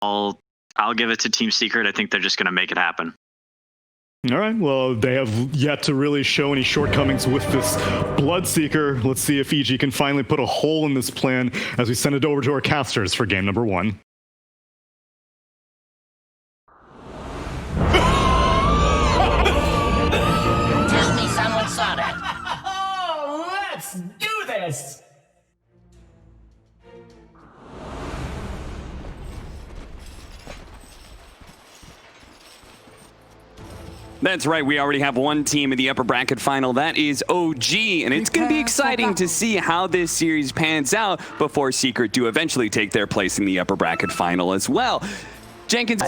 I'll give it to Team Secret. I think they're just going to make it happen. All right, well, they have yet to really show any shortcomings with this Bloodseeker. Let's see if EG can finally put a hole in this plan as we send it over to our casters for game number 1. Tell me someone saw that. Oh, let's do this! That's right, we already have one team in the upper bracket final. That is OG, and it's going to be exciting to see how this series pans out before Secret do eventually take their place in the upper bracket final as well. Jenkins.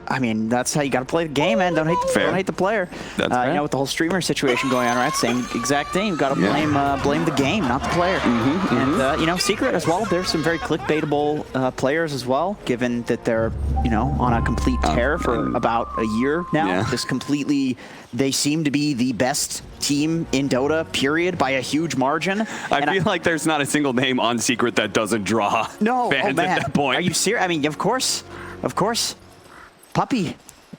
I mean, that's how you got to play the game, man. Don't hate the player. That's fair. You know, with the whole streamer situation going on, right? Same exact thing. You've got to blame the game, not the player. And you know, Secret as well. There's some very clickbaitable players as well, given that they're on a complete tear for about a year now. Yeah. Just completely, they seem to be the best team in Dota, period, by a huge margin. I feel like there's not a single name on Secret that doesn't draw fans at that point. Are you serious? I mean, of course. Puppy,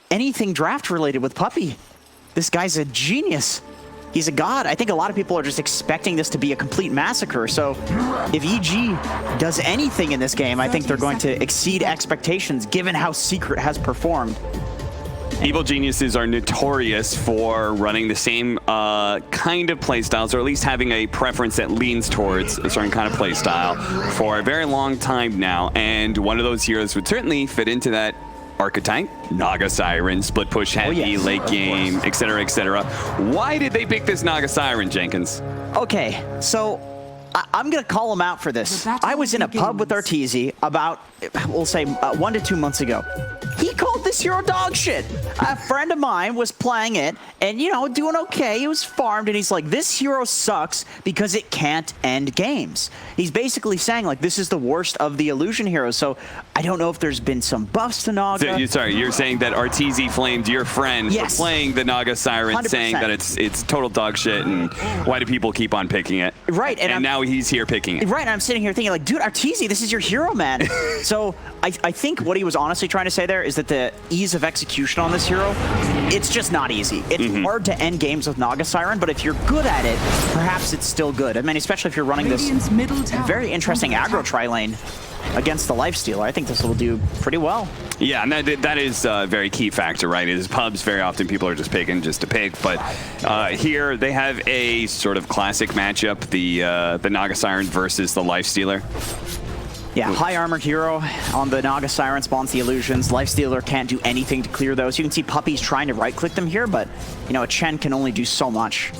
anything draft related with Puppy. This guy's a genius. He's a god. I think a lot of people are just expecting this to be a complete massacre. So if EG does anything in this game, I think they're going to exceed expectations given how Secret has performed. Evil geniuses are notorious for running the same kind of playstyles, or at least having a preference that leans towards a certain kind of playstyle for a very long time now. And one of those heroes would certainly fit into that archetype. Naga Siren, split push heavy, late game, etc., etc. Why did they pick this Naga Siren, Jenkins? Okay, so I'm going to call him out for this. I was in a pub with Arteezy about, we'll say, 1 to 2 months ago. He called this hero dog shit. A friend of mine was playing it and, doing okay. He was farmed and he's like, this hero sucks because it can't end games. He's basically saying, like, this is the worst of the illusion heroes. So I don't know if there's been some buffs to Naga. So you're saying that Arteezy flamed your friend for playing the Naga Siren, 100%. Saying that it's total dog shit, and why do people keep on picking it? Right. And now he's here picking it. Right, and I'm sitting here thinking, like, dude, Arteezy, this is your hero, man. So I think what he was honestly trying to say there is that the ease of execution on this hero, it's just not easy. It's hard to end games with Naga Siren, but if you're good at it, perhaps it's still good. I mean, especially if you're running this very interesting aggro tri-lane against the Lifestealer. I think this will do pretty well. Yeah, and that is a very key factor, right? Is pubs, very often people are just picking just to pick, but here they have a sort of classic matchup, the Naga Siren versus the Lifestealer. Yeah, high armored hero on the Naga Siren spawns the illusions. Lifestealer can't do anything to clear those. You can see Puppy's trying to right-click them here, but, a Chen can only do so much.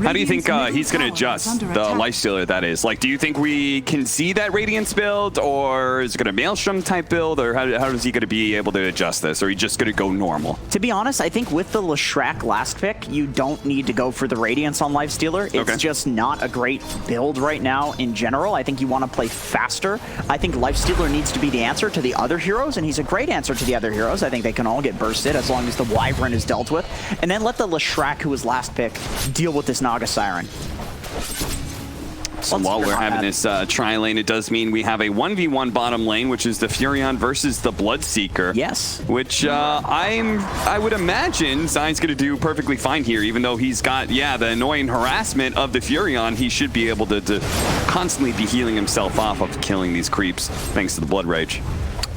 How do you think he's going to adjust the Lifestealer, that is? Like, do you think we can see that Radiance build, or is it going to Maelstrom type build, or how is he going to be able to adjust this, or are you just going to go normal? To be honest, I think with the Leshrac last pick, you don't need to go for the Radiance on Lifestealer. It's just not a great build right now in general. I think you want to play faster. I think Lifestealer needs to be the answer to the other heroes, and he's a great answer to the other heroes. I think they can all get bursted as long as the Wyvern is dealt with. And then let the Leshrac, who was last pick, deal with this Naga Siren. So while we're having this tri-lane, it does mean we have a 1v1 bottom lane, which is the Furion versus the Bloodseeker. Yes. Which I would imagine Zai's going to do perfectly fine here, even though he's got, the annoying harassment of the Furion. He should be able to constantly be healing himself off of killing these creeps, thanks to the Blood Rage.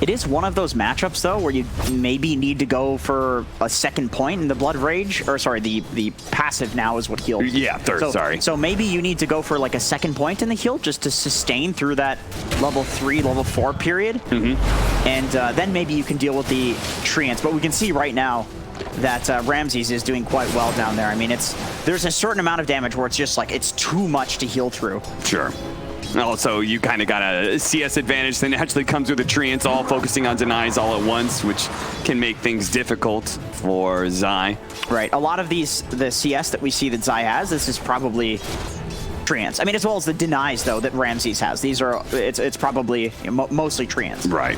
It is one of those matchups, though, where you maybe need to go for a second point in the Blood Rage. Or, sorry, the passive now is what heals. Yeah, third, sorry. So maybe you need to go for, like, a second point in the heal just to sustain through that level 3, level 4 period. And then maybe you can deal with the Treants. But we can see right now that Ramses is doing quite well down there. I mean, there's a certain amount of damage where it's just, like, it's too much to heal through. Sure. Also, you kind of got a CS advantage that naturally comes with the Treants, all focusing on denies all at once, which can make things difficult for Zai. Right. A lot of the CS that we see that Zai has, this is probably Treants. I mean, as well as the denies, though, that Ramses has. These are, it's probably mostly Treants. Right.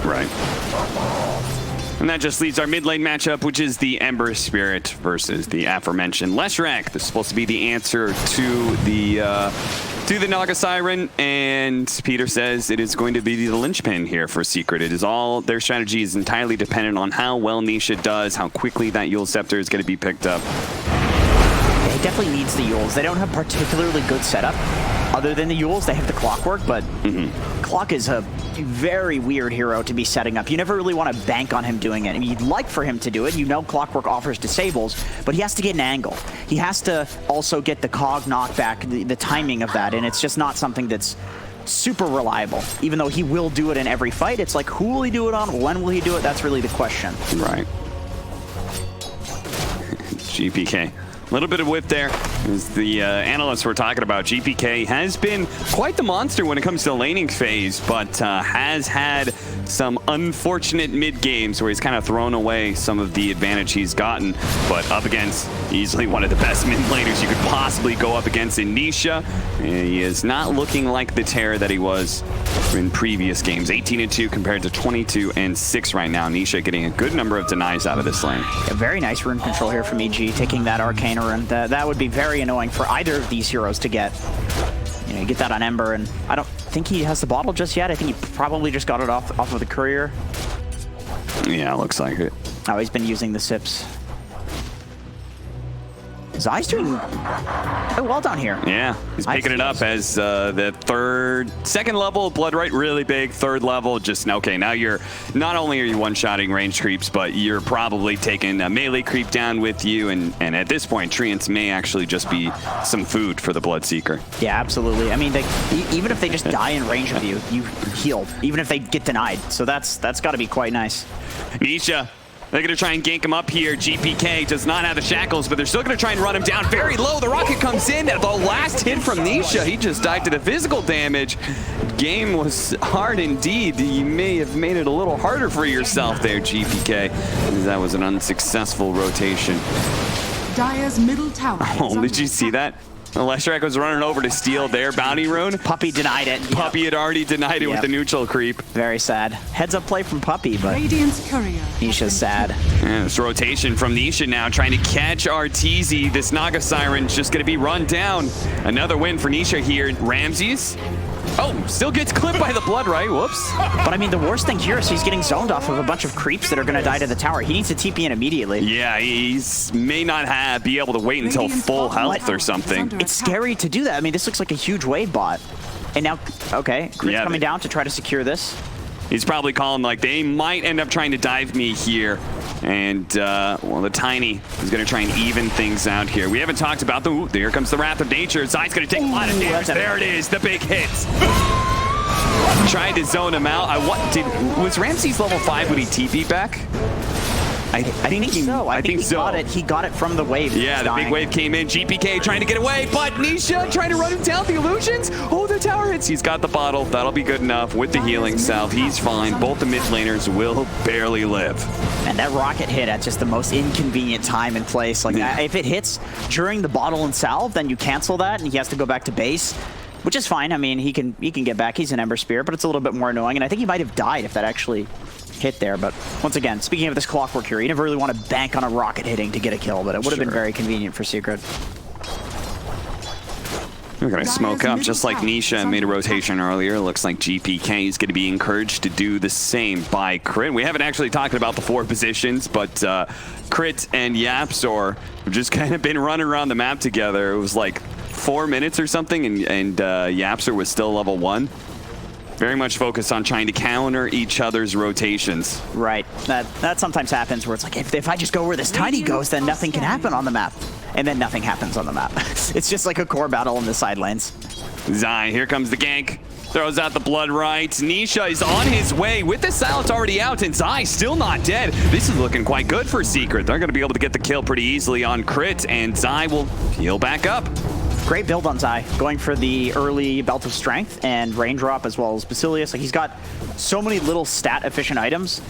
And that just leaves our mid lane matchup, which is the Ember Spirit versus the aforementioned Leshrac. This is supposed to be the answer to the to the Naga Siren, and Peter says it is going to be the linchpin here for Secret. It is all, their strategy is entirely dependent on how well Nisha does, how quickly that Yule Scepter is going to be picked up. He definitely needs the Yules. They don't have particularly good setup. Other than the Yules, they have the Clockwork, but Clock is a very weird hero to be setting up. You never really want to bank on him doing it. I mean, you'd like for him to do it. You know Clockwork offers disables, but he has to get an angle. He has to also get the cog knockback, the timing of that, and it's just not something that's super reliable. Even though he will do it in every fight, it's like, who will he do it on? When will he do it? That's really the question. Right. GPK. A little bit of whip there. As the analysts were talking about, GPK has been quite the monster when it comes to the laning phase, but has had some unfortunate mid-games where he's kind of thrown away some of the advantage he's gotten, but up against easily one of the best mid laners you could possibly go up against in Nisha. He is not looking like the terror that he was in previous games. 18-2 compared to 22-6 right now. Nisha getting a good number of denies out of this lane. A very nice rune control here from EG, taking that Arcane rune. That would be very annoying for either of these heroes to get. You know, you get that on Ember, and I don't think he has the bottle just yet. I think he probably just got it off of the courier. Yeah, looks like it. Oh, he's been using the sips. Zai's doing well down here. Yeah, he's picking it up as the second level Blood Right, really big. Third level, just okay. Now you're not only are you one-shotting range creeps, but you're probably taking a melee creep down with you, and at this point, Treants may actually just be some food for the Bloodseeker. Yeah, absolutely. I mean, even if they just die in range of you, you healed. Even if they get denied, so that's got to be quite nice. Nisha. They're going to try and gank him up here. GPK does not have the shackles, but they're still going to try and run him down very low. The rocket comes in. The last hit from Nisha, he just died to the physical damage. Game was hard indeed. You may have made it a little harder for yourself there, GPK. That was an unsuccessful rotation. Dire's middle tower. Oh, did you see that? Leshrac was running over to steal their bounty rune. Puppey denied it. Puppey had already denied it with the neutral creep. Very sad. Heads up play from Puppey, but Radiant's courier. Nisha's sad. Yeah, this rotation from Nisha now, trying to catch Arteezy. This Naga Siren's just going to be run down. Another win for Nisha here. Ramses. Oh, still gets clipped by the Blood Right. Whoops. But I mean, the worst thing here is he's getting zoned off of a bunch of creeps that are going to die to the tower. He needs to TP in immediately. Yeah, he's may not be able to wait until full health or something. It's scary to do that. I mean, this looks like a huge wave bot. And now, okay, Crit's coming down to try to secure this. He's probably calling like they might end up trying to dive me here. And, well, the Tiny is going to try and even things out here. We haven't talked about the... Here comes the Wrath of Nature. Zai's going to take a lot of damage. There it is, the big hits. Tried to zone him out. Was Ramses level 5 when he TP'd back? I think so. I think so. He got it from the wave. Yeah, the big wave came in. GPK trying to get away, but Nisha trying to run him down. The illusions. Oh, the tower hits. He's got the bottle. That'll be good enough with the healing salve. He's fine. Both the mid laners will barely live. And that rocket hit at just the most inconvenient time and place. Like, if it hits during the bottle and salve, then you cancel that, and he has to go back to base. Which is fine. I mean, he can get back. He's an Ember Spear, but it's a little bit more annoying. And I think he might have died if that actually hit there. But once again, speaking of this Clockwork here, you never really want to bank on a rocket hitting to get a kill, but it would have been very convenient for Secret. We're going to smoke up just like Nisha made a rotation earlier. Looks like GPK is going to be encouraged to do the same by Crit. We haven't actually talked about the 4 positions, but Crit and Yapzor have just kind of been running around the map together. It was like 4 minutes or something, and Yapzor was still level 1. Very much focused on trying to counter each other's rotations. Right. That sometimes happens where it's like, if I just go where this Tiny goes, then nothing can happen on the map. And then nothing happens on the map. It's just like a core battle in the side lanes. Zai, here comes the gank. Throws out the Blood Right. Nisha is on his way with the silence already out, and Zai still not dead. This is looking quite good for Secret. They're going to be able to get the kill pretty easily on Crit, and Zai will heal back up. Great build on Zai, going for the early Belt of Strength and Raindrop as well as Basilius. Like, he's got so many little stat-efficient items.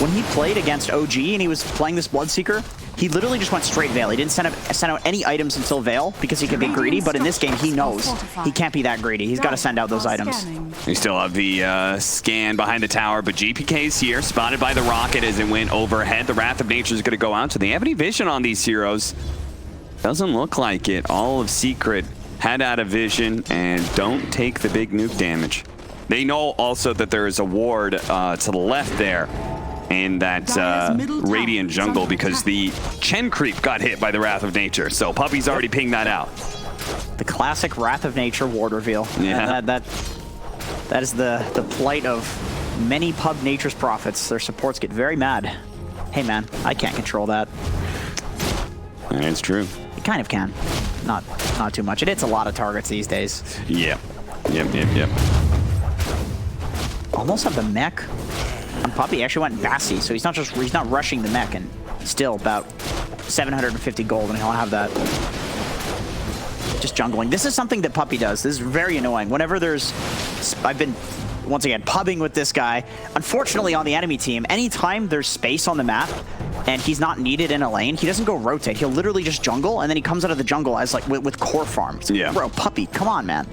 When he played against OG and he was playing this Bloodseeker, he literally just went straight Veil. He didn't send out any items until Veil because he could be greedy, but in this game, he knows he can't be that greedy. He's got to send out those items. We still have the scan behind the tower, but GPK's here, spotted by the rocket as it went overhead. The Wrath of Nature is going to go out. Do they have any vision on these heroes? Doesn't look like it. All of Secret head out of vision and don't take the big nuke damage. They know also that there is a ward to the left there in that Radiant jungle because the Chen creep got hit by the Wrath of Nature. So Puppy's already pinged that out. The classic Wrath of Nature ward reveal. Yeah. That is the plight of many pub Nature's prophets. Their supports get very mad. Hey man, I can't control that. It's true. You kind of can. Not too much. It hits a lot of targets these days. Yep. Almost have the mech. And Puppy actually went Bassy, so he's not rushing the mech, and still about 750 gold, and he'll have that. Just jungling. This is something that Puppy does. This is very annoying. Whenever I've been, once again, pubbing with this guy. Unfortunately, on the enemy team, anytime there's space on the map and he's not needed in a lane, he doesn't go rotate. He'll literally just jungle, and then he comes out of the jungle as like with core farm. It's like, yeah. Bro, Puppy, come on, man.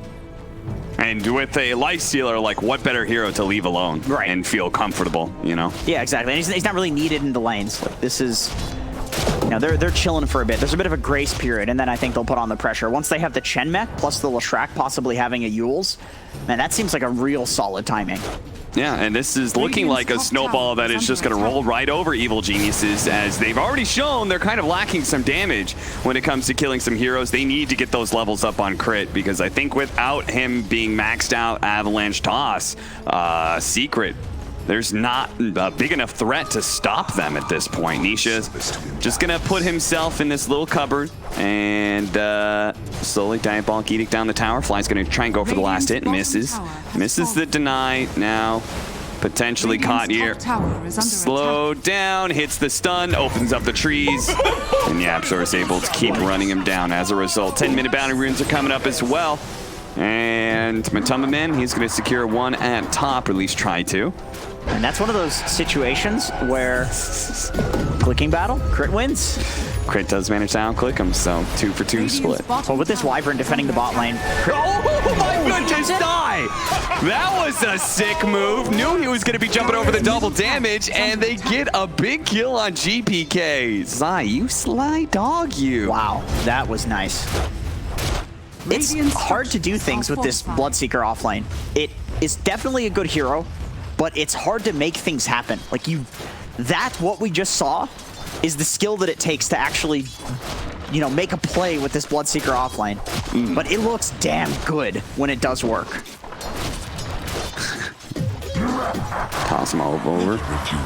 And with a Lifestealer, like, what better hero to leave alone and feel comfortable, you know? Yeah, exactly. And he's not really needed in the lanes. Like, this is, you know, they're chilling for a bit. There's a bit of a grace period, and then I think they'll put on the pressure. Once they have the Chen mech, plus the Leshrac possibly having a Yules, man, that seems like a real solid timing. Yeah, and this is looking like a snowball that is just going to roll right over Evil Geniuses, as they've already shown they're kind of lacking some damage when it comes to killing some heroes. They need to get those levels up on crit, because I think without him being maxed out Avalanche Toss, Secret, there's not a big enough threat to stop them at this point. Nisha's just going to put himself in this little cupboard and slowly Diabolic Edict down the tower. Fly's going to try and go for the last hit and misses. Misses the deny now. Potentially caught here. Slow down, hits the stun, opens up the trees. And Yapzor is able to keep running him down. As a result, 10-minute bounty runes are coming up as well. And MATUMBAMAN, he's going to secure one at top, or at least try to. And that's one of those situations where clicking battle, crit wins. Crit does manage to outclick him, so 2 for 2 split. Well, with this Wyvern defending the bot lane. Oh my goodness, die! That was a sick move. Knew he was going to be jumping over the double damage, and they get a big kill on GPK. Zai, you sly dog, you. Wow, that was nice. It's hard to do things with this Bloodseeker offlane. It is definitely a good hero, but it's hard to make things happen. Like what we just saw is the skill that it takes to actually, you know, make a play with this Bloodseeker offlane. But it looks damn good when it does work. Toss him all over.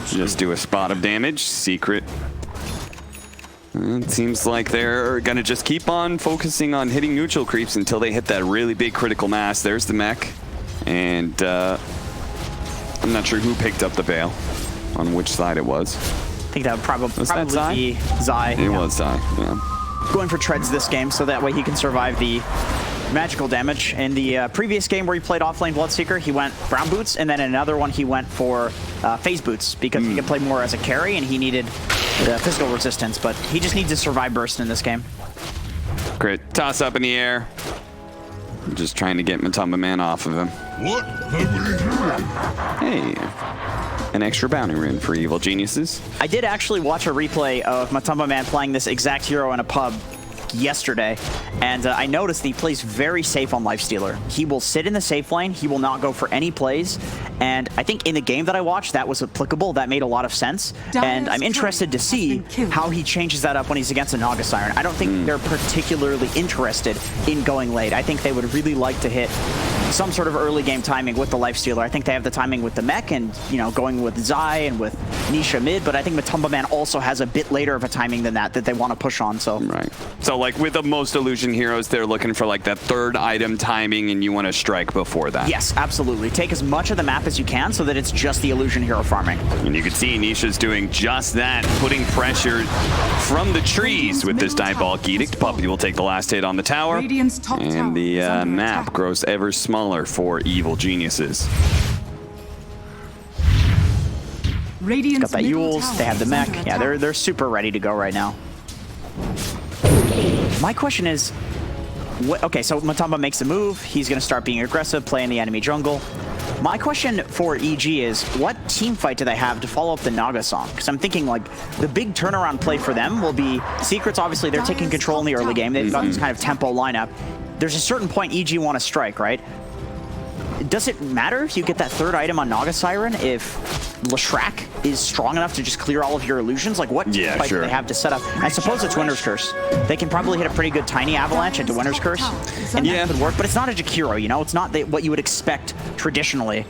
Just do a spot of damage. Secret. It seems like they're going to just keep on focusing on hitting neutral creeps until they hit that really big critical mass. There's the mech. And I'm not sure who picked up the bail, on which side it was. I think that would probably Zai? be Zai. It was Zai, yeah. Going for treads this game, so that way he can survive the magical damage. In the previous game where he played offlane Bloodseeker, he went brown boots, and then in another one he went for phase boots, because he could play more as a carry and he needed the physical resistance, but he just needs to survive burst in this game. Crit. Toss up in the air. Just trying to get MATUMBAMAN off of him. What have we here? Hey. An extra bounty rune for Evil Geniuses. I did actually watch a replay of MATUMBAMAN playing this exact hero in a pub yesterday, and I noticed that he plays very safe on Lifestealer. He will sit in the safe lane, he will not go for any plays, and I think in the game that I watched that was applicable. That made a lot of sense, and I'm interested to see how he changes that up when he's against a Naga Siren. I don't think they're particularly interested in going late. I think they would really like to hit some sort of early game timing with the Lifestealer. I think they have the timing with the mech and, you know, going with Zai and with Nisha mid, but I think MATUMBAMAN also has a bit later of a timing than that they want to push on, so. Right. So, like, with the most illusion heroes, they're looking for, like, that third item timing, and you want to strike before that. Yes, absolutely. Take as much of the map as you can so that it's just the illusion hero farming. And you can see Nisha's doing just that, putting pressure from the trees with this Diabolic Edict. Puppy will take the last hit on the tower, and the map grows ever smaller for Evil Geniuses. Got that Yules, they have the mech. Yeah, they're super ready to go right now. My question is, okay, so Matamba makes a move. He's going to start being aggressive, play in the enemy jungle. My question for EG is, what team fight do they have to follow up the Naga song? Because I'm thinking, like, the big turnaround play for them will be Secrets. Obviously, they're taking control in the early game. They've got this kind of tempo lineup. there's a certain point EG want to strike, right? Does it matter if you get that third item on Naga Siren if Leshrac is strong enough to just clear all of your illusions? Like, what fight do they have to set up? I suppose it's Winter's Curse. They can probably hit a pretty good tiny avalanche into Winter's Curse, and that could work. But it's not a Jakiro, you know? It's not what you would expect traditionally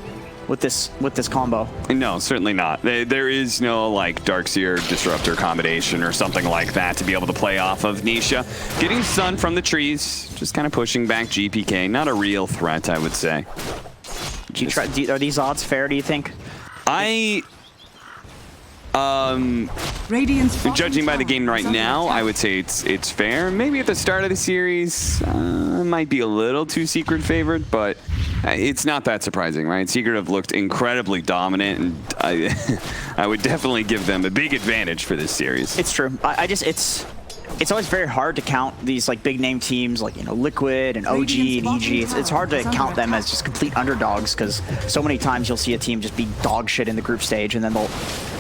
with this combo. No, certainly not. There is no like Darkseer Disruptor combination or something like that to be able to play off of Nisha. Getting stun from the trees, just kind of pushing back GPK. Not a real threat, I would say. Are these odds fair, do you think? Judging by the game right now, I would say it's fair. Maybe at the start of the series, might be a little too Secret favored, but it's not that surprising, right? Secret have looked incredibly dominant, and I would definitely give them a big advantage for this series. It's true. It's always very hard to count these like big name teams like, you know, Liquid and OG and EG. It's hard to count them as just complete underdogs because so many times you'll see a team just be dog shit in the group stage and then they'll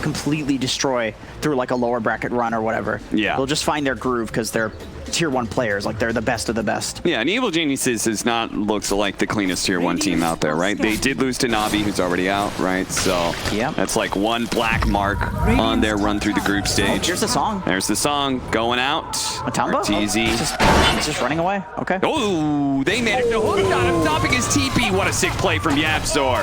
completely destroy through like a lower bracket run or whatever. Yeah. They'll just find their groove because they're tier 1 players, like they're the best of the best. Yeah, and Evil Geniuses is not looks like the cleanest tier 1 team out there, right? They did lose to Navi, who's already out, right? So that's like one black mark on their run through the group stage. Here's the song. There's the song going out. Matamba? Arteezy. He's just running away. Okay. Oh, they managed to hook on him, stopping his TP. What a sick play from Yapzor.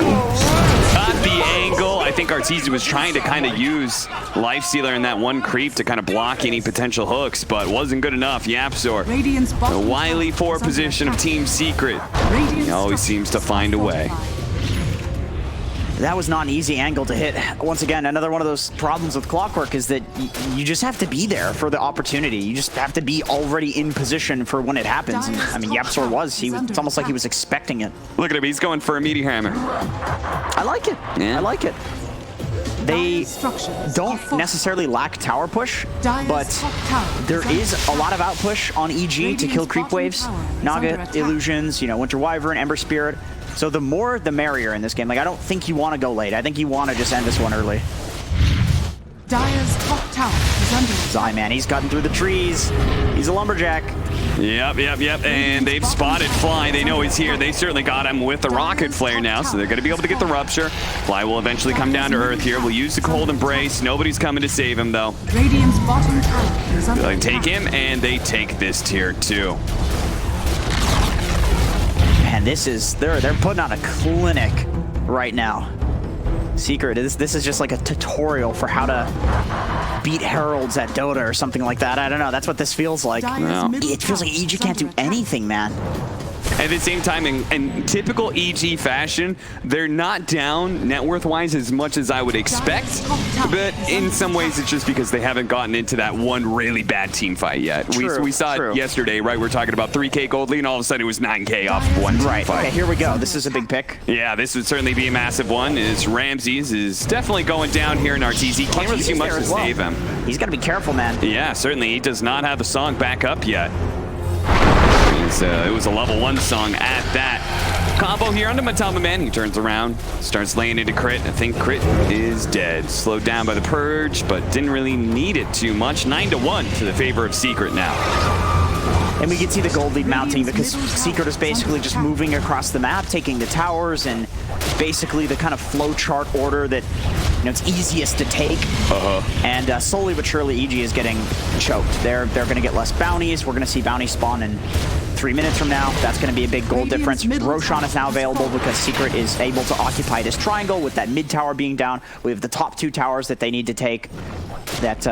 Got the angle. I think Arteezy was trying to kind of use Lifestealer in that one creep to kind of block any potential hooks, but wasn't good enough. Yapzor, the wily 4 position of Team Secret. He always seems to find a way. That was not an easy angle to hit. Once again, another one of those problems with Clockwork is that you just have to be there for the opportunity. You just have to be already in position for when it happens. And, I mean, Yapzor was. It's almost like he was expecting it. Look at him. He's going for a meaty hammer. I like it. Yeah. I like it. They don't necessarily lack tower push, but there is a lot of outpush on EG to kill creep waves, Naga illusions, you know, Winter Wyvern, Ember Spirit. So the more, the merrier in this game. Like, I don't think you want to go late. I think you want to just end this one early. Dire's top tower is under Zai, man, he's cutting through the trees. He's a lumberjack. Yep. And they've spotted Fly. They know he's here. They certainly got him with the rocket flare now, so they're going to be able to get the rupture. Fly will eventually come down to earth here. We'll use the cold embrace. Nobody's coming to save him, though. Radiant's bottom tower is under They take him, and they take this tier 2. Man, this is they're putting on a clinic right now. Secret, this is just like a tutorial for how to beat heralds at Dota or something like that. I don't know. That's what this feels like. It feels like EG can't do anything, man. At the same time, in typical EG fashion, they're not down net worth-wise as much as I would expect, but in some ways it's just because they haven't gotten into that one really bad team fight yet. We saw it yesterday, right? We're talking about 3K gold lead, and all of a sudden it was 9K off of one team fight. Okay, here we go. This is a big pick. Yeah, this would certainly be a massive one. Ramses is definitely going down here in Arteezy. Can't really do much to save him. He's got to be careful, man. Yeah, certainly. He does not have the song back up yet. It was a level 1 song at that. Combo here onto MATUMBAMAN. He turns around, starts laying into Crit. I think Crit is dead. Slowed down by the Purge, but didn't really need it too much. 9-1 to the favor of Secret now. And we can see the gold lead mounting because Secret is basically just moving across the map, taking the towers, and basically the kind of flow chart order that, you know, it's easiest to take. And slowly but surely EG is getting choked. They're going to get less bounties. We're going to see bounties spawn in 3 minutes from now. That's going to be a big gold difference. Roshan is now available because Secret is able to occupy this triangle with that mid tower being down. We have the top 2 towers that they need to take that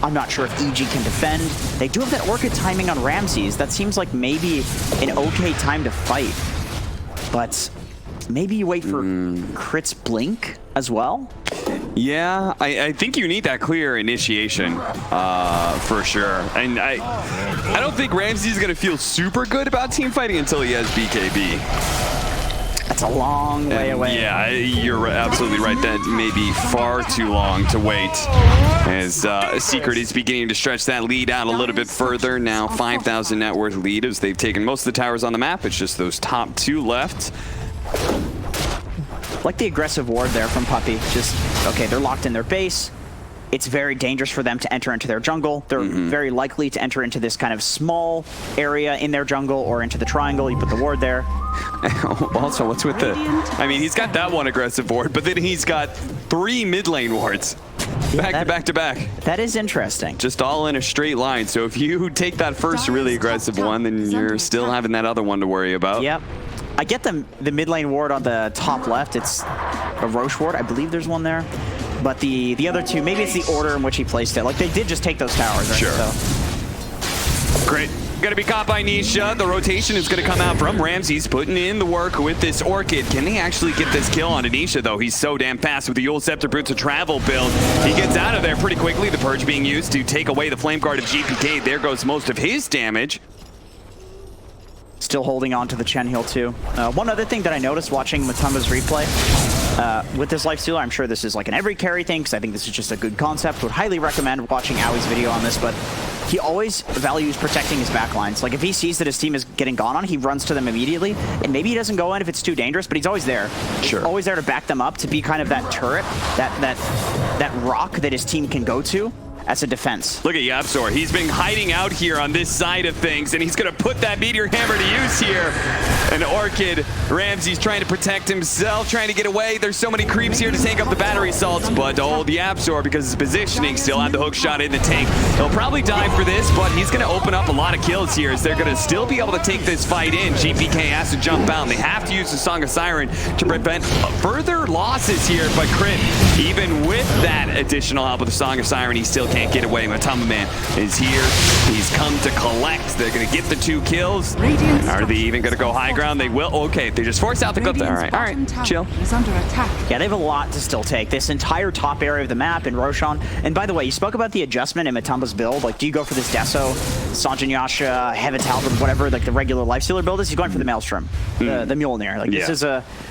I'm not sure if EG can defend. They do have that Orchid timing on Ramses. That seems like maybe an okay time to fight. But maybe you wait for Crit's blink as well? Yeah, I think you need that clear initiation for sure. And I don't think Ramsey's going to feel super good about team fighting until he has BKB. That's a long way away. Yeah, you're absolutely right. That may be far too long to wait, as Secret is beginning to stretch that lead out a little bit further. Now 5,000 net worth lead as they've taken most of the towers on the map. It's just those top 2 left. Like the aggressive ward there from Puppy. Just, okay, they're locked in their base. it's very dangerous for them to enter into their jungle. They're very likely to enter into this kind of small area in their jungle or into the triangle. You put the ward there. Also, what's with the... I mean, he's got that one aggressive ward, but then he's got 3 mid lane wards. Back to back. That is interesting. Just all in a straight line. So if you take that first really aggressive one, then you're still having that other one to worry about. Yep. I get the mid lane ward on the top left. It's a Roche ward. I believe there's one there. But the other two, maybe it's the order in which he placed it. Like, they did just take those towers, right? Sure. So. Great. Going to be caught by Nisha. The rotation is going to come out from Ramses, putting in the work with this Orchid. Can they actually get this kill on Nisha, though? He's so damn fast with the Yule Scepter Boots of Travel build. He gets out of there pretty quickly. The Purge being used to take away the Flame Guard of GPK. There goes most of his damage. Still holding on to the Chen heal, too. One other thing that I noticed watching Matumba's replay, with this Lifestealer, I'm sure this is like an every carry thing, because I think this is just a good concept. Would highly recommend watching Aoi's video on this, but he always values protecting his backlines. Like, if he sees that his team is getting gone on, he runs to them immediately, and maybe he doesn't go in if it's too dangerous, but he's always there. Sure. He's always there to back them up, to be kind of that turret, that rock that his team can go to as a defense. Look at Yapzor. He's been hiding out here on this side of things, and he's going to put that Meteor Hammer to use here. An Orchid. Ramsey's trying to protect himself, trying to get away. There's so many creeps here to take up the battery assaults, but old Yapzor, because his positioning, still had the hook shot in the tank. He'll probably die for this, but he's going to open up a lot of kills here, as they're going to still be able to take this fight in. GPK has to jump out, and they have to use the Song of Siren to prevent further losses here, but Crit, even with that additional help with the Song of Siren, he still can't get away. MATUMBAMAN is here. He's come to collect. They're going to get the 2 kills. Are they even going to go high ground? They will. Okay, they just force out the clip. All right, chill. Is under attack. Yeah, they have a lot to still take. This entire top area of the map in Roshan. And by the way, you spoke about the adjustment in Matumba's build. Like, do you go for this Deso, Sanjin Yasha, Heaven Talbot, whatever, like the regular Lifestealer build is? He's going for the Maelstrom, the Mjolnir. Like,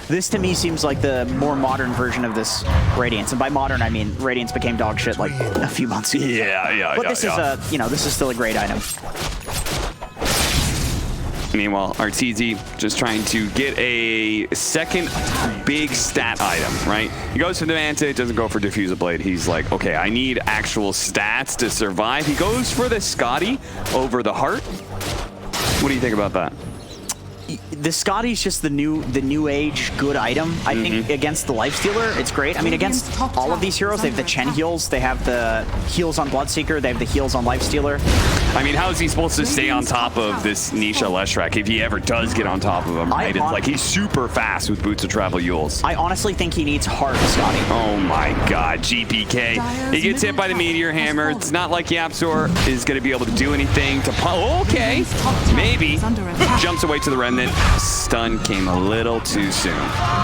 this to me seems like the more modern version of this Radiance. And by modern, I mean Radiance became dog shit like a few months ago. But this is a, this is still a great item. Meanwhile, Arteezy just trying to get a second big stat item, right? He goes for the Manta, doesn't go for Diffuser Blade. He's like, okay, I need actual stats to survive. He goes for the Scotty over the Heart. What do you think about that? The Scotty's just the new age good item. I think against the Lifestealer, it's great. I mean, against all of these heroes, they have the Chen heals, they have the heals on Bloodseeker, they have the heals on Lifestealer. I mean, how is he supposed to stay on top of this Nisha Leshrac if he ever does get on top of him, right? It's like he's super fast with Boots of Travel Yules. I honestly think he needs Heart Scotty. Oh my god, GPK. He gets hit by the Meteor Hammer. It's not like Yapzor is going to be able to do anything to... Okay, maybe. Jumps away to the Remnant. Stun came a little too soon.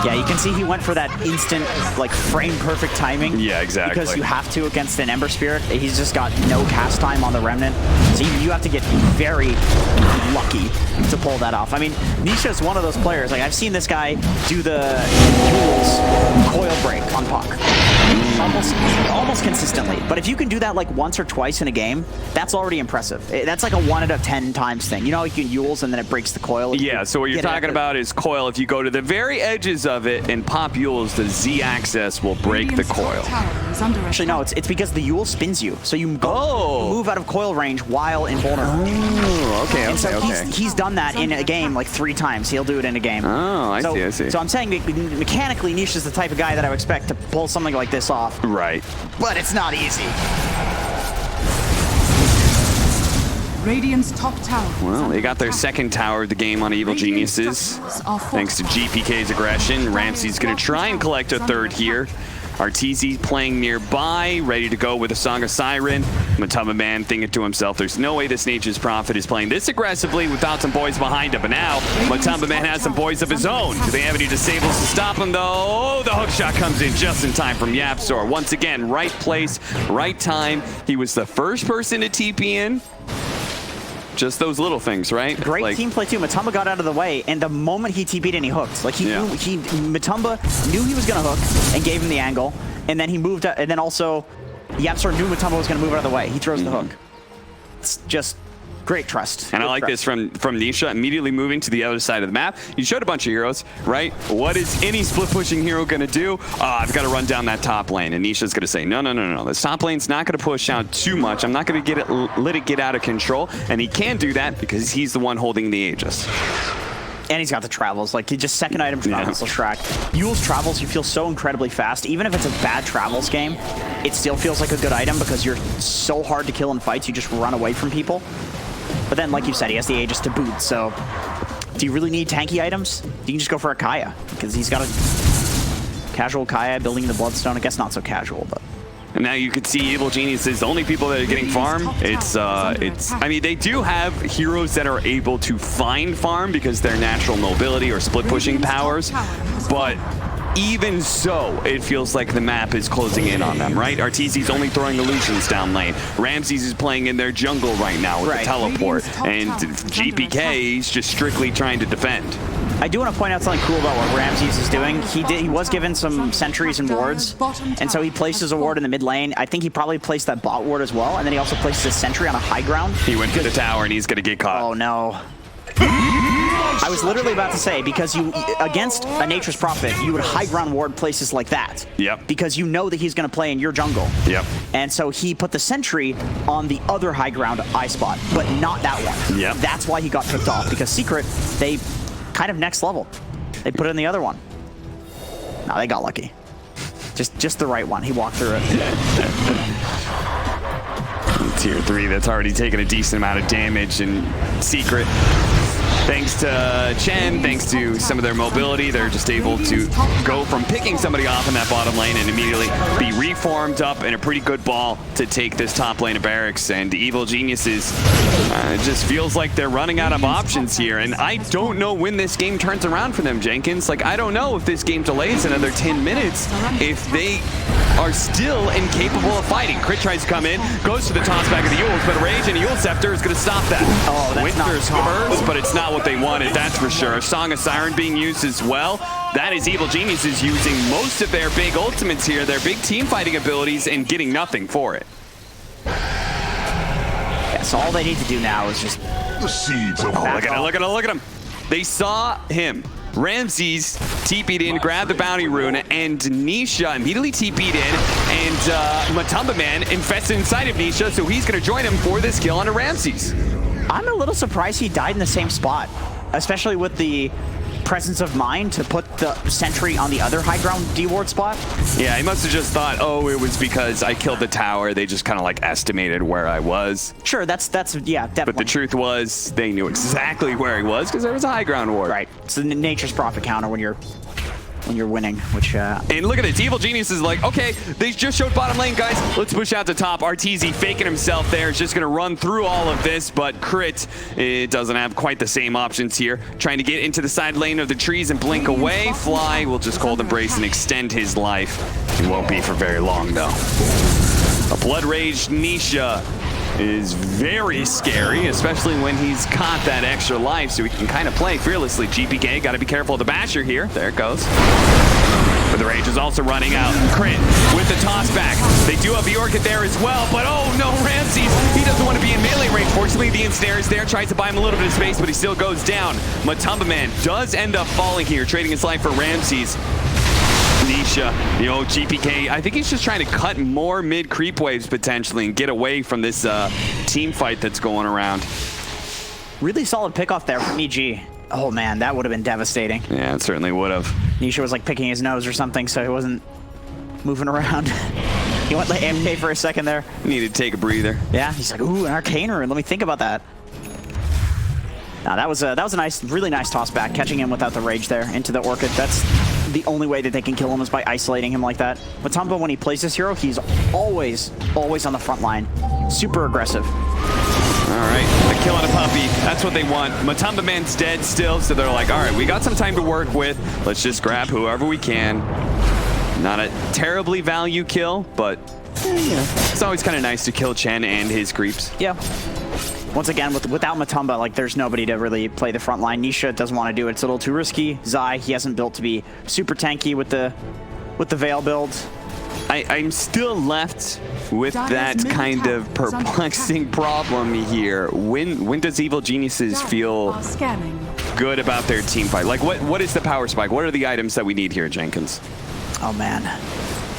Yeah, you can see he went for that instant, like, frame-perfect timing. Yeah, exactly. Because you have to against an Ember Spirit. He's just got no cast time on the Remnant. So you have to get very lucky to pull that off. I mean, Nisha's one of those players. Like, I've seen this guy do the Yule's coil break on Puck. Almost consistently. But if you can do that like once or twice in a game, that's already impressive. That's like a 1 out of 10 times thing. You know how you can Yules and then it breaks the coil? Yeah, so what you're talking about is coil. If you go to the very edges of it and pop Yules, the Z-axis will break the coil. Actually, no, it's because the Yule spins you. So you move out of coil range while invulnerable. Oh, okay, and so he's done that in a game like 3 times. He'll do it in a game. Oh, I see. So I'm saying mechanically, Nisha's the type of guy that I would expect to pull something like this off. Right. But it's not easy. Radiant's top tower. Well, they got their second tower of the game on Evil Geniuses. Thanks to GPK's aggression. Ramsey's going to try and collect a third here. Arteezy playing nearby, ready to go with a Song of Siren. MATUMBAMAN thinking to himself, there's no way this Nature's Prophet is playing this aggressively without some boys behind him. But now, MATUMBAMAN has some boys of his own. Do they have any disables to stop him, though? Oh, the hook shot comes in just in time from Yapzor. Once again, right place, right time. He was the first person to TP in. Just those little things, right? Great team play too. Matumba got out of the way, and the moment he TP'd in, he hooked. Like Matumba knew he was gonna hook and gave him the angle, and then he moved and then also Yapzor knew Matumba was gonna move out of the way. He throws the hook. It's just Great trust. And I like this from Nisha, immediately moving to the other side of the map. You showed a bunch of heroes, right? What is any split-pushing hero going to do? I've got to run down that top lane. And Nisha's going to say, no. This top lane's not going to push out too much. I'm not going to let it get out of control. And he can do that because he's the one holding the Aegis. And he's got the travels. Like, he just second item travels will Shrek. Yule's travels, you feel so incredibly fast. Even if it's a bad travels game, it still feels like a good item because you're so hard to kill in fights, you just run away from people. But then, like you said, he has the Aegis to boot, so do you really need tanky items? You can just go for a Kaya, because he's got a casual Kaya building the Bloodstone. I guess not so casual, but... And now you can see Evil Geniuses, the only people that are getting farm, I mean, they do have heroes that are able to find farm because they're natural mobility or split pushing powers, but even so, it feels like the map is closing in on them, right? Arteezy's only throwing illusions down lane. Ramses is playing in their jungle right now with the teleport, and GPK is just strictly trying to defend. I do want to point out something cool about what Ramses is doing. He was given some sentries and wards, and so he places a ward in the mid lane. I think he probably placed that bot ward as well, and then he also places a sentry on a high ground. He went to the tower, and he's going to get caught. Oh, no. I was literally about to say, because you, against a Nature's Prophet, you would high ground ward places like that. Yep. Because you know that he's going to play in your jungle. Yep. And so he put the sentry on the other high ground eye spot, but not that one. Yep. That's why he got picked off, because Secret, they kind of next level. They put it in the other one. No, they got lucky. Just the right one. He walked through it. Tier 3 that's already taken a decent amount of damage, and Secret, thanks to Chen, thanks to some of their mobility, they're just able to go from picking somebody off in that bottom lane and immediately be reformed up in a pretty good ball to take this top lane of barracks. And Evil Geniuses, it just feels like they're running out of options here, and I don't know when this game turns around for them, Jenkins. Like, I don't know if this game delays another 10 minutes, if they are still incapable of fighting. Crit tries to come in, goes to the toss back of the Yules, but Rage and Yule Scepter is going to stop that. Oh, that's Winter's Curse, but it's not what they wanted, that's for sure. Song of Siren being used as well. That is Evil Geniuses using most of their big ultimates here, their big team fighting abilities, and getting nothing for it. Yeah, so all they need to do now is just... The seeds of Look at him. They saw him. Ramses TP'd in, grabbed the bounty rune, and Nisha immediately TP'd in, and MATUMBAMAN infested inside of Nisha, so he's going to join him for this kill onto Ramses. I'm a little surprised he died in the same spot, especially with the presence of mind to put the sentry on the other high ground D-ward spot. Yeah, he must have just thought, oh, it was because I killed the tower. They just kind of like estimated where I was. Sure, that's yeah, definitely. But the truth was, they knew exactly where he was because there was a high ground ward. Right. It's the Nature's Prophet counter when you're winning, which... And look at this. Evil Genius is like, okay, they just showed bottom lane, guys. Let's push out to top. Arteezy faking himself there is just going to run through all of this, but Crit, it doesn't have quite the same options here. Trying to get into the side lane of the trees and blink away. Fly will just Cold Embrace and extend his life. It won't be for very long, though. A Blood Rage Nisha is very scary, especially when he's caught that extra life, so he can kind of play fearlessly. GPK, got to be careful of the basher here. There it goes. But the Rage is also running out. Crit with the toss back. They do have the Orchid there as well, but oh no, Ramses, he doesn't want to be in melee range. Fortunately, the Ensnare is there, tries to buy him a little bit of space, but he still goes down. MATUMBAMAN does end up falling here, trading his life for Ramses. Nisha, GPK, I think he's just trying to cut more mid creep waves potentially and get away from this team fight that's going around. Really solid pickoff there from EG. Oh man, that would have been devastating. Yeah, it certainly would have. Nisha was like picking his nose or something, so he wasn't moving around. He went like AFK for a second there. Needed to take a breather. Yeah, he's like, ooh, an Arcane Rune. Let me think about that. Now that was a nice, really nice toss back, catching him without the Rage there into the Orchid. That's the only way that they can kill him is by isolating him like that. Matumba, when he plays this hero, he's always on the front line. Super aggressive. All right, a kill on a puppy. That's what they want. MATUMBAMAN's dead still, so they're like, all right, we got some time to work with. Let's just grab whoever we can. Not a terribly value kill, but it's always kind of nice to kill Chen and his creeps. Yeah. Once again, without Matumba, like there's nobody to really play the front line. Nisha doesn't want to do it. It's a little too risky. Zai, he hasn't built to be super tanky with the Veil build. I'm still left with that kind of perplexing problem here. When does Evil Geniuses feel good about their team fight? Like, what is the power spike? What are the items that we need here, Jenkins? Oh, man.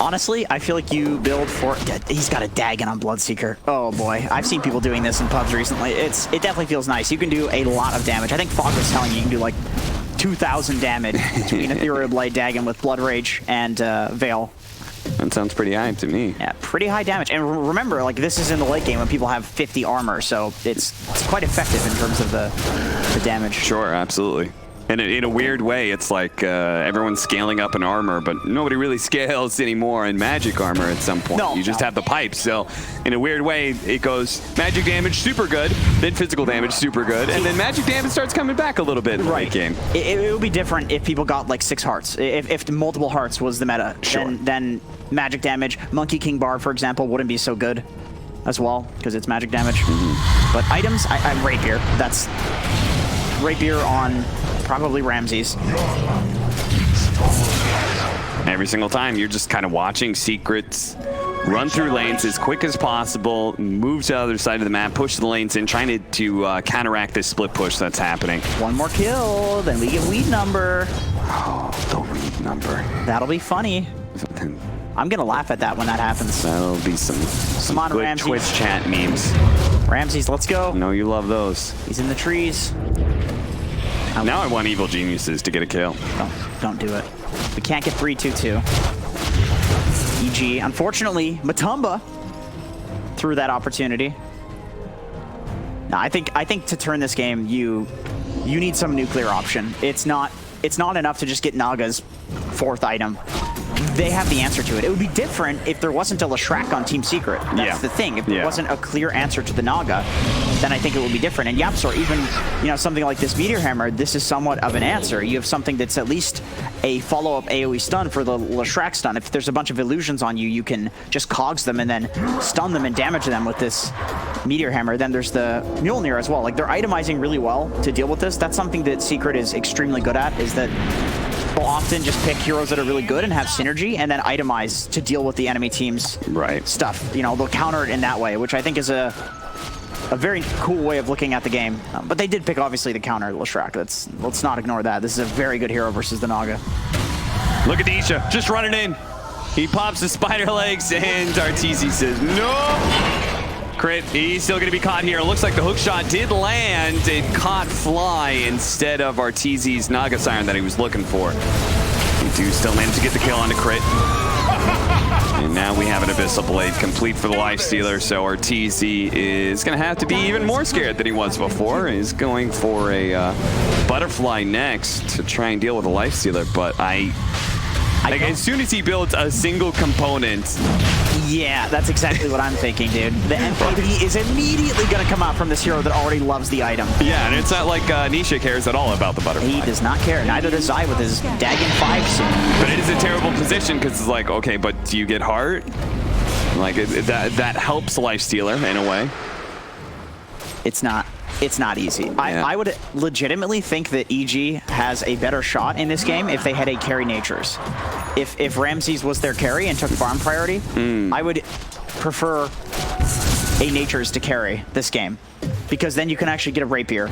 Honestly, I feel like you build for... He's got a Dagon on Bloodseeker. Oh, boy. I've seen people doing this in pubs recently. It definitely feels nice. You can do a lot of damage. I think Fog was telling you can do, like, 2,000 damage between Ethereal Blade, Dagon with Blood Rage and Veil. That sounds pretty high to me. Yeah, pretty high damage. And remember, like, this is in the late game when people have 50 armor, so it's quite effective in terms of the damage. Sure, absolutely. And in a weird way, it's like everyone's scaling up in armor, but nobody really scales anymore in magic armor at some point. No, you just have the pipes. So in a weird way, it goes magic damage, super good, then physical damage, super good, and then magic damage starts coming back a little bit in the late game. It would be different if people got like 6 hearts. If multiple hearts was the meta, sure. then magic damage, Monkey King Bar, for example, wouldn't be so good as well, because it's magic damage. But items, I'm Rapier. That's Rapier on probably Ramses. Every single time, you're just kind of watching secrets run through lanes as quick as possible, move to the other side of the map, push the lanes in, trying to counteract this split push that's happening. One more kill, then we get weed number. Oh, the weed number. That'll be funny. I'm gonna laugh at that when that happens. That'll be some on, good Ramses. Twitch chat memes. Ramses, let's go. No, you love those. He's in the trees. Now I want Evil Geniuses to get a kill. Don't do it. We can't get 3-2-2. EG, unfortunately, Matumba threw that opportunity. Now, I think to turn this game, you need some nuclear option. It's not enough to just get Naga's 4th item. They have the answer to it. It would be different if there wasn't a Leshrac on Team Secret. That's the thing. If there wasn't a clear answer to the Naga, then I think it would be different. And Yapsor, even something like this Meteor Hammer, this is somewhat of an answer. You have something that's at least a follow-up AoE stun for the Leshrac stun. If there's a bunch of illusions on you, you can just cogs them and then stun them and damage them with this Meteor Hammer. Then there's the Mjolnir as well. Like, they're itemizing really well to deal with this. That's something that Secret is extremely good at, is that they'll often just pick heroes that are really good and have synergy and then itemize to deal with the enemy team's stuff. They'll counter it in that way, which I think is a very cool way of looking at the game. But they did pick, obviously, the counter Leshrac. Let's not ignore that. This is a very good hero versus the Naga. Look at Isha, just running in. He pops the spider legs and Arteezy says, no! Crit, he's still going to be caught here. Looks like the hook shot did land. It caught Fly instead of Arteezy's Naga Siren that he was looking for. He still managed to get the kill on the Crit. And now we have an Abyssal Blade complete for the Lifestealer, so Arteezy is going to have to be even more scared than he was before. He's going for a Butterfly next to try and deal with the Lifestealer, but as soon as he builds a single component... Yeah, that's exactly what I'm thinking, dude. The MPD is immediately going to come out from this hero that already loves the item. Yeah, and it's not like Nisha cares at all about the Butterfly. He does not care. Neither does I with his Dagon 5 soon. But it is a terrible position because it's like, okay, but do you get heart? Like, that helps Lifestealer in a way. It's not easy. Yeah. I would legitimately think that EG has a better shot in this game if they had a carry natures. If Ramses was their carry and took farm priority, I would prefer a natures to carry this game, because then you can actually get a rapier.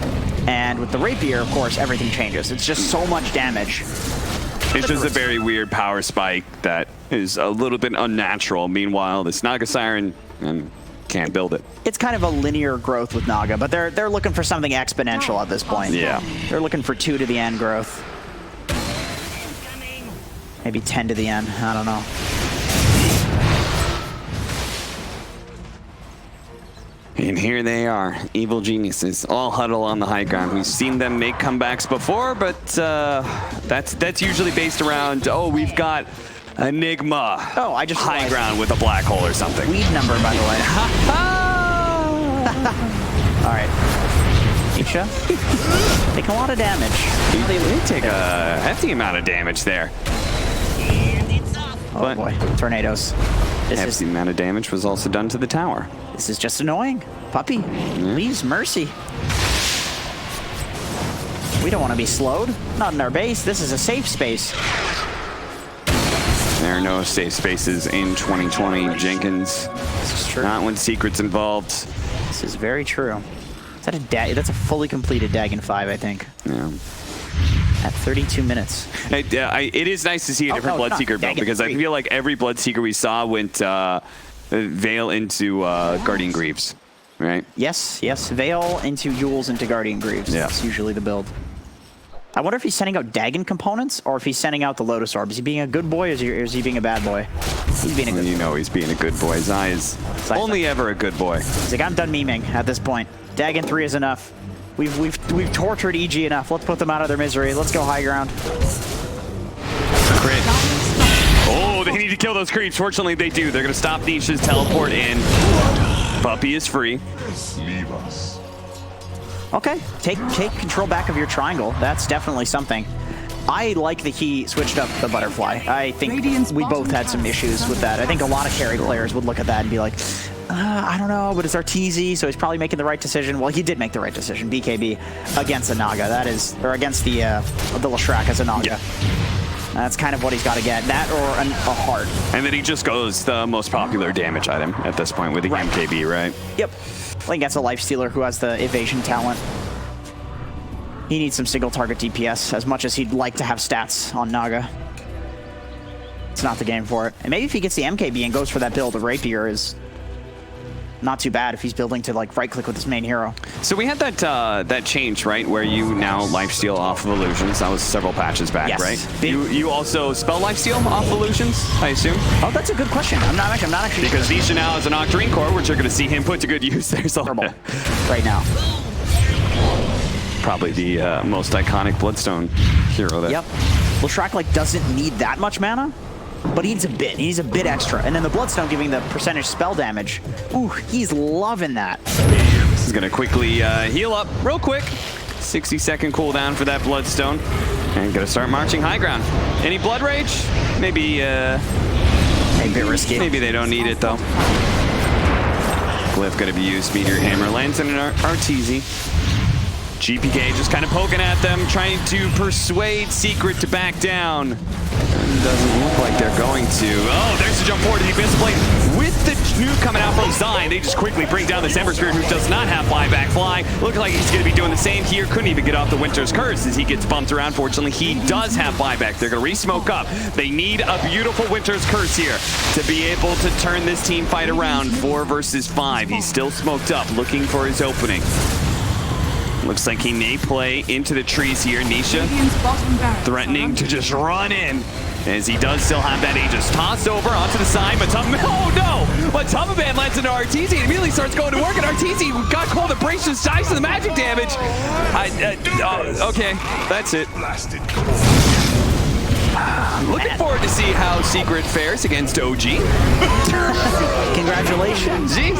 And with the rapier, of course, everything changes. It's just so much damage. It's just a very weird power spike that is a little bit unnatural. Meanwhile, this Naga Siren can't build it. It's kind of a linear growth with Naga, but they're looking for something exponential at this point. Yeah. They're looking for 2 to the end growth. Maybe 10 to the end. I don't know. And here they are, Evil Geniuses, all huddle on the high ground. We've seen them make comebacks before, but that's usually based around, we've got Enigma. Oh, I just high ground with a black hole or something. Weed number, by the way. All right. Isha, taking a lot of damage. They take a hefty amount of damage there. Oh boy, tornadoes. Hefty amount of damage was also done to the tower. This is just annoying. Puppy, please, mercy. We don't want to be slowed. Not in our base. This is a safe space. There are no safe spaces in 2020, Jenkins. This is true. Not when Secret's involved. This is very true. Is that a that's a fully completed Dagon 5, I think. Yeah. At 32 minutes. It is nice to see a different Bloodseeker build, because I feel like every Bloodseeker we saw went Veil into Guardian Greaves, right? Yes, Veil into Yules into Guardian Greaves. Yeah. That's usually the build. I wonder if he's sending out Dagon components or if he's sending out the Lotus Orb. Is he being a good boy or is he being a bad boy? He's being a good boy. You know he's being a good boy. Zai is only ever a good boy. He's like, I'm done memeing at this point. Dagon 3 is enough. We've tortured EG enough. Let's put them out of their misery. Let's go high ground. Crit. Oh, they need to kill those creeps. Fortunately, they do. They're going to stop Nisha's teleport in. Puppy is free. Leave us. Okay, take control back of your triangle. That's definitely something. I like that he switched up the butterfly. I think we both had some issues with that. I think a lot of carry players would look at that and be like, I don't know, but it's Arteezy, so he's probably making the right decision. Well, he did make the right decision. BKB against a Naga. That is, or against the Lashrak as a Naga. Yeah. That's kind of what he's got to get. That or a heart. And then he just goes the most popular damage item at this point with the MKB, right? Yep. I think that's a Lifestealer who has the evasion talent. He needs some single target DPS as much as he'd like to have stats on Naga. It's not the game for it. And maybe if he gets the MKB and goes for that build, the Rapier is not too bad if he's building to like right-click with his main hero. So we had that change, right, where you now lifesteal off of illusions. That was several patches back, right? You also spell lifesteal off illusions, I assume. Oh, that's a good question. I'm not actually because Nisha now has an Octarine Core, which you're going to see him put to good use. There's a right now. Probably the most iconic Bloodstone hero there. Yep. Lashrak like doesn't need that much mana, but he needs a bit. He needs a bit extra. And then the Bloodstone giving the percentage spell damage. Ooh, he's loving that. He's going to quickly heal up real quick. 60-second cooldown for that Bloodstone. And going to start marching high ground. Any Blood Rage? Maybe a bit risky. Maybe they don't need it, though. Glyph going to be used. Meteor Hammer lands in an Arteezy. GPK just kind of poking at them, trying to persuade Secret to back down. Doesn't look like they're going to. Oh, there's the jump forward to defensive plate. With the nuke coming out from Zai, they just quickly bring down this Ember Spirit, who does not have flyback fly. Looks like he's going to be doing the same here. Couldn't even get off the Winter's Curse as he gets bumped around. Fortunately, he does have flyback. They're going to re-smoke up. They need a beautiful Winter's Curse here to be able to turn this team fight around. 4 versus 5. He's still smoked up, looking for his opening. Looks like he may play into the trees here. Nisha threatening to just run in, as he does still have that Aegis. Tossed over onto the side. Oh no! MATUMBAMAN lands into Arteezy and immediately starts going to work, and Arteezy got cold and braces, dies to the magic damage. Okay, that's it. Looking forward to see how Secret fares against OG. Congratulations. Jeez.